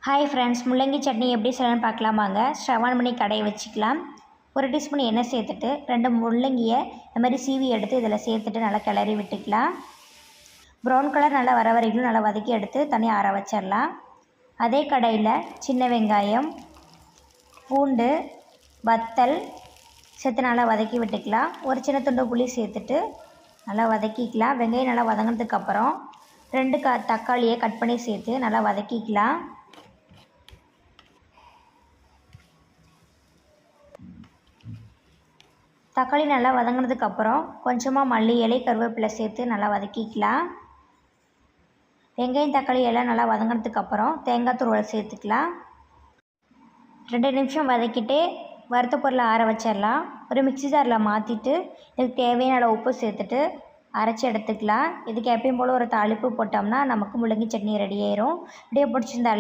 Hi friends, முள்ளங்கி சட்னி எப்படி செய்யலாம்னு பார்க்கலாமாங்க. ஸ்டவ் ஆன் பண்ணி கடையை வச்சுக்கலாம். ஒரு டீஸ்பூன் எண்ணெய் சேர்த்துட்டு 2 முள்ளங்கியை இந்த மாதிரி சீவி எடுத்து இதில் சேர்த்துட்டு நல்லா கிளறி விட்டுக்கலாம். ப்ரௌன் கலர் நல்லா வர வரைக்கும் நல்லா வதக்கி எடுத்து தனியாக ஆற வச்சிடலாம். அதே கடையில் சின்ன வெங்காயம், பூண்டு, வத்தல் சேர்த்து நல்லா வதக்கி விட்டுக்கலாம். ஒரு சின்ன துண்டு புளி சேர்த்துட்டு நல்லா வதக்கிக்கலாம். வெங்காயம் நல்லா வதங்கினதுக்கப்புறம் 2 தக்காளியை கட் பண்ணி சேர்த்து நல்லா வதக்கிக்கலாம். தக்காளி நல்லா வதங்கினதுக்கப்புறம் கொஞ்சமாக மல்லி இலை, கருவேப்பிலை சேர்த்து நல்லா வதக்கிக்கலாம். வெங்காயம் தக்காளி எல்லாம் நல்லா வதங்கினதுக்கப்புறம் தேங்காய் துருவல் சேர்த்துக்கலாம். 2 நிமிஷம் வதக்கிட்டு வறுத்த பொருளை ஆற வச்சிடலாம். ஒரு மிக்ஸி ஜாரில் மாற்றிட்டு இதுக்கு தேவையான உப்பு சேர்த்துட்டு அரைச்சி எடுத்துக்கலாம். இதுக்கு எப்பயும் போல் ஒரு தாளிப்பு போட்டோம்னா நமக்கு முள்ளங்கி சட்னி ரெடி ஆயிரும். வீடியோ பிடிச்சிருந்தா